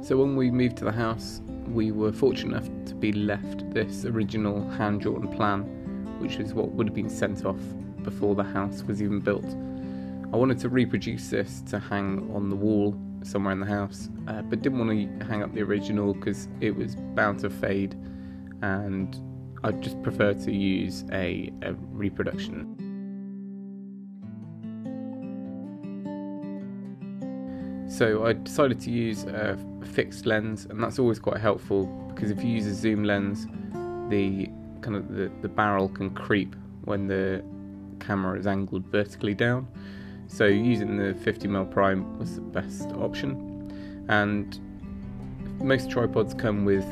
So when we moved to the house, we were fortunate enough to be left this original hand-drawn plan, which is what would have been sent off before the house was even built. I wanted to reproduce this to hang on the wall somewhere in the house, but didn't want to hang up the original because it was bound to fade, and I just prefer to use a reproduction. So I decided to use a fixed lens, and that's always quite helpful because if you use a zoom lens, the barrel can creep when the camera is angled vertically down. So using the 50mm prime was the best option, and most tripods come with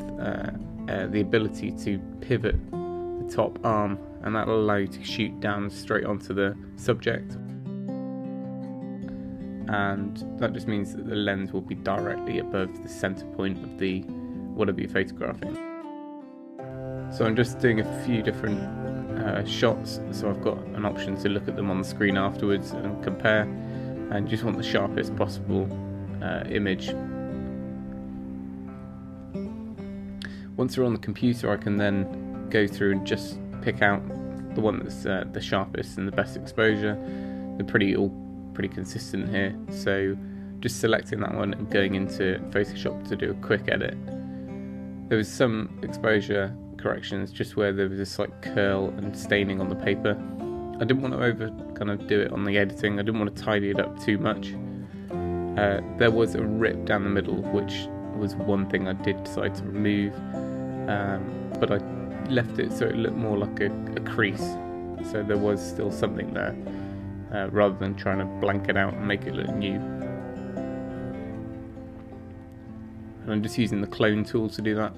the ability to pivot the top arm, and that'll allow you to shoot down straight onto the subject, and that just means that the lens will be directly above the center point of the whatever you're photographing. So I'm just doing a few different shots, so I've got an option to look at them on the screen afterwards and compare, and just want the sharpest possible image. Once we're on the computer, I can then go through and just pick out the one that's the sharpest and the best exposure. They're all pretty consistent here, so just selecting that one and going into Photoshop to do a quick edit. There was some exposure corrections just where there was a slight curl and staining on the paper. I didn't want to do it on the editing. I didn't want to tidy it up too much. There was a rip down the middle, which was one thing I did decide to remove, but I left it so it looked more like a crease, so there was still something there, rather than trying to blank it out and make it look new. And I'm just using the clone tool to do that,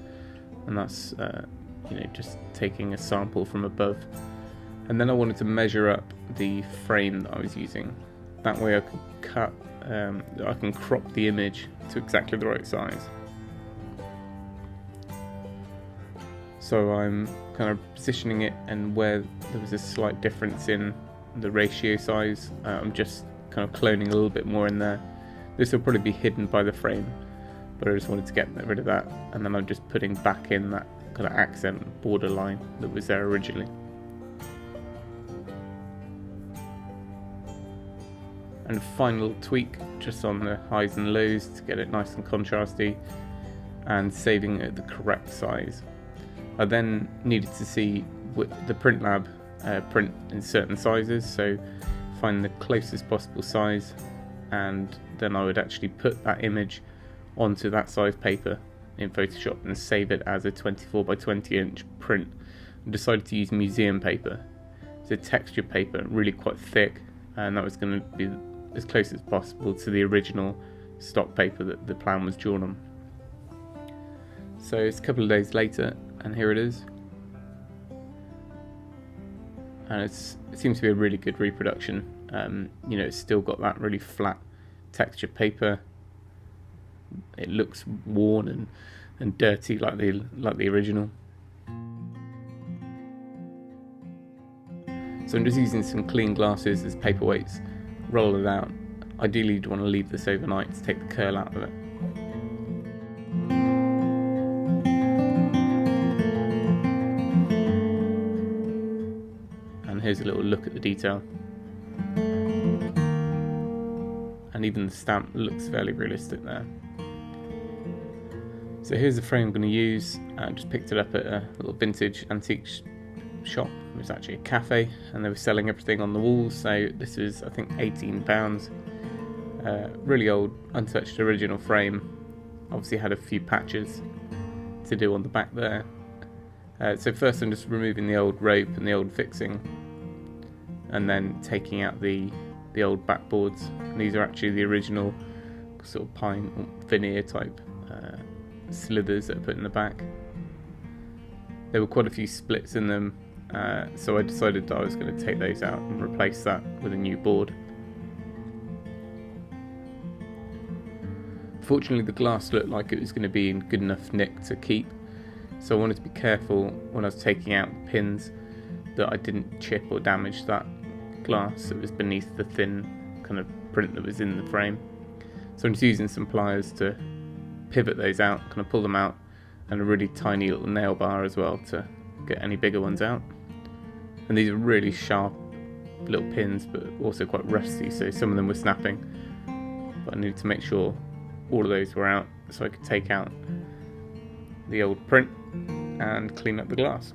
and that's just taking a sample from above. And then I wanted to measure up the frame that I was using. That way I can crop the image to exactly the right size. So I'm kind of positioning it, and where there was a slight difference in the ratio size, I'm just kind of cloning a little bit more in there. This will probably be hidden by the frame, but I just wanted to get rid of that, and then I'm just putting back in that kind of accent borderline that was there originally. And a final tweak just on the highs and lows to get it nice and contrasty, and saving it at the correct size. I then needed to see the print lab print in certain sizes, so find the closest possible size, and then I would actually put that image onto that size paper in Photoshop and save it as a 24x20 inch print. I decided to use museum paper. It's a textured paper, really quite thick, and that was going to be as close as possible to the original stock paper that the plan was drawn on. So it's a couple of days later, and here it is. And it seems to be a really good reproduction. It's still got that really flat textured paper. It looks worn and dirty like the original. So I'm just using some clean glasses as paperweights, roll it out. Ideally you'd want to leave this overnight to take the curl out of it. And here's a little look at the detail. And even the stamp looks fairly realistic there. So here's the frame I'm going to use. I just picked it up at a little vintage antique shop. It was actually a cafe, and they were selling everything on the walls. So this was, I think, £18. Really old, untouched original frame. Obviously had a few patches to do on the back there. So first I'm just removing the old rope and the old fixing, and then taking out the old backboards. And these are actually the original sort of pine veneer type slithers that are put in the back. There were quite a few splits in them, so I decided that I was going to take those out and replace that with a new board. Fortunately, the glass looked like it was going to be in good enough nick to keep, so I wanted to be careful when I was taking out the pins that I didn't chip or damage that glass that was beneath the thin kind of print that was in the frame. So I'm just using some pliers to pivot those out, kind of pull them out, and a really tiny little nail bar as well to get any bigger ones out. And these are really sharp little pins, but also quite rusty, so some of them were snapping. But I needed to make sure all of those were out so I could take out the old print and clean up the glass.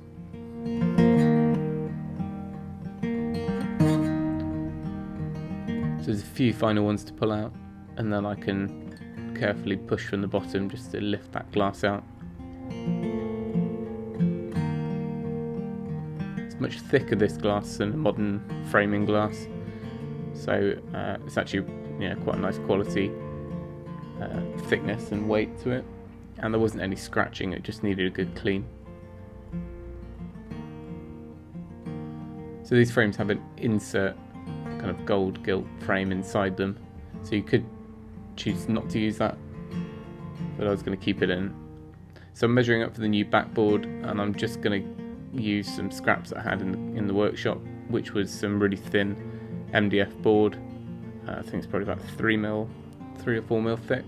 So there's a few final ones to pull out, and then I can carefully push from the bottom just to lift that glass out. It's much thicker, this glass, than a modern framing glass, so it's actually quite a nice quality thickness and weight to it, and there wasn't any scratching, it just needed a good clean. So these frames have an insert kind of gold gilt frame inside them, so you could choose not to use that, but I was going to keep it in. So I'm measuring up for the new backboard, and I'm just going to use some scraps that I had in the workshop, which was some really thin MDF board. I think it's probably about 3 or 4 mil thick.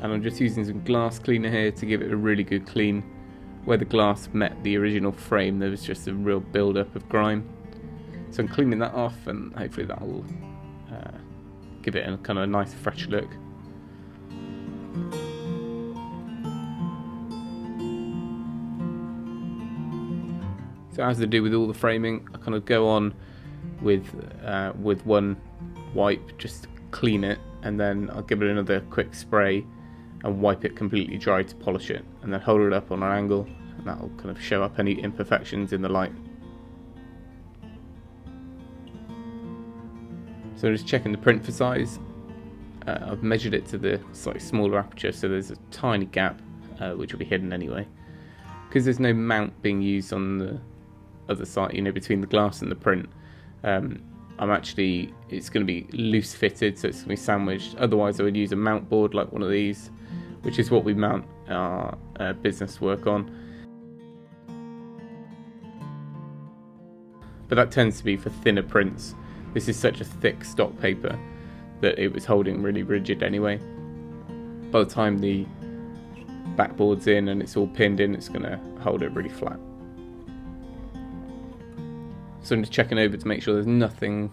And I'm just using some glass cleaner here to give it a really good clean. Where the glass met the original frame, there was just a real build-up of grime. So I'm cleaning that off, and hopefully that will give it a kind of nice fresh look. So as I do with all the framing, I kind of go on with one wipe, just to clean it, and then I'll give it another quick spray and wipe it completely dry to polish it, and then hold it up on an angle, and that will kind of show up any imperfections in the light. So I'm just checking the print for size. I've measured it to the slightly smaller aperture, so there's a tiny gap which will be hidden anyway. Because there's no mount being used on the other side, between the glass and the print, it's going to be loose fitted, so it's going to be sandwiched. Otherwise I would use a mount board like one of these, which is what we mount our business work on. But that tends to be for thinner prints. This is such a thick stock paper that it was holding really rigid anyway. By the time the backboard's in and it's all pinned in, it's going to hold it really flat. So I'm just checking over to make sure there's nothing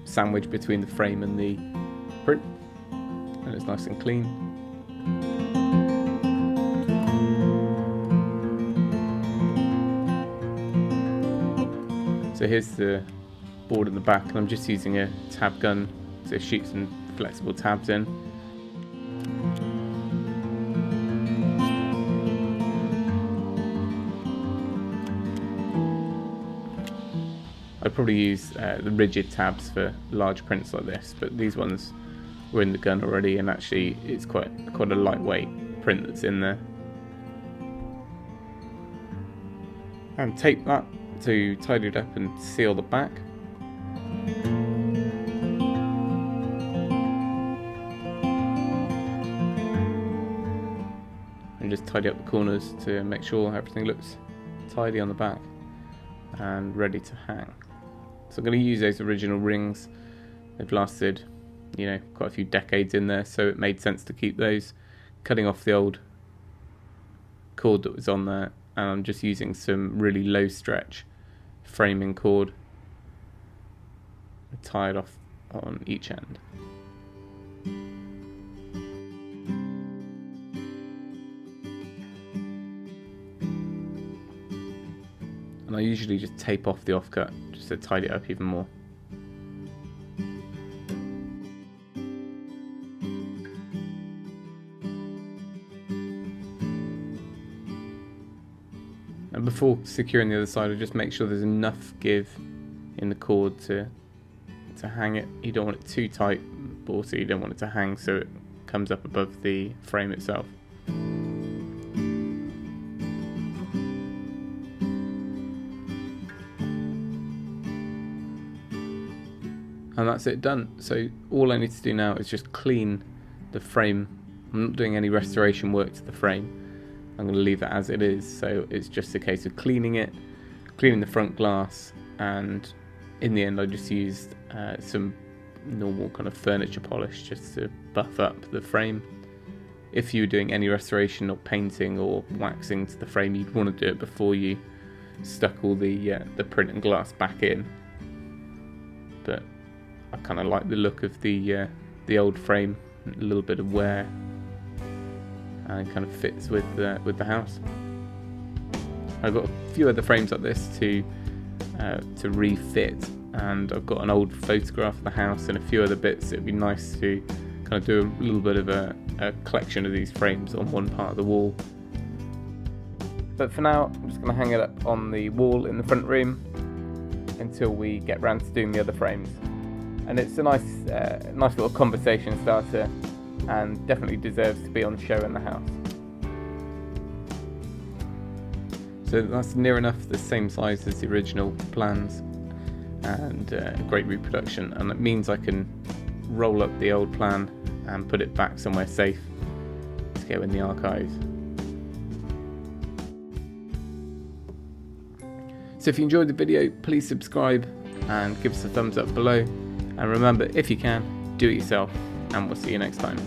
sandwiched between the frame and the print, and it's nice and clean. So here's the board in the back, and I'm just using a tab gun to shoot some flexible tabs in. I'd probably use the rigid tabs for large prints like this, but these ones were in the gun already, and actually it's quite a lightweight print that's in there. And tape that to tidy it up and seal the back. And just tidy up the corners to make sure everything looks tidy on the back and ready to hang. So I'm going to use those original rings. They've lasted, quite a few decades in there, so it made sense to keep those. Cutting off the old cord that was on there, and I'm just using some really low stretch framing cord and tie it off on each end. And I usually just tape off the offcut just to tidy it up even more. And before securing the other side, I just make sure there's enough give in the cord to hang it. You don't want it too tight, but also you don't want it to hang so it comes up above the frame itself. And that's it done. So all I need to do now is just clean the frame. I'm not doing any restoration work to the frame. I'm going to leave it as it is. So it's just a case of cleaning it, cleaning the front glass, and in the end I just used some normal kind of furniture polish just to buff up the frame. If you were doing any restoration or painting or waxing to the frame, you'd want to do it before you stuck all the print and glass back in. But I kind of like the look of the old frame, a little bit of wear, and it kind of fits with the house. I've got a few other frames like this to refit, and I've got an old photograph of the house and a few other bits. It'd be nice to kind of do a little bit of a collection of these frames on one part of the wall. But for now, I'm just going to hang it up on the wall in the front room until we get round to doing the other frames. And it's a nice little conversation starter, and definitely deserves to be on show in the house. So that's near enough the same size as the original plans, and a great reproduction, and it means I can roll up the old plan and put it back somewhere safe to go in the archives. So if you enjoyed the video, please subscribe and give us a thumbs up below, and remember, if you can, do it yourself, and we'll see you next time.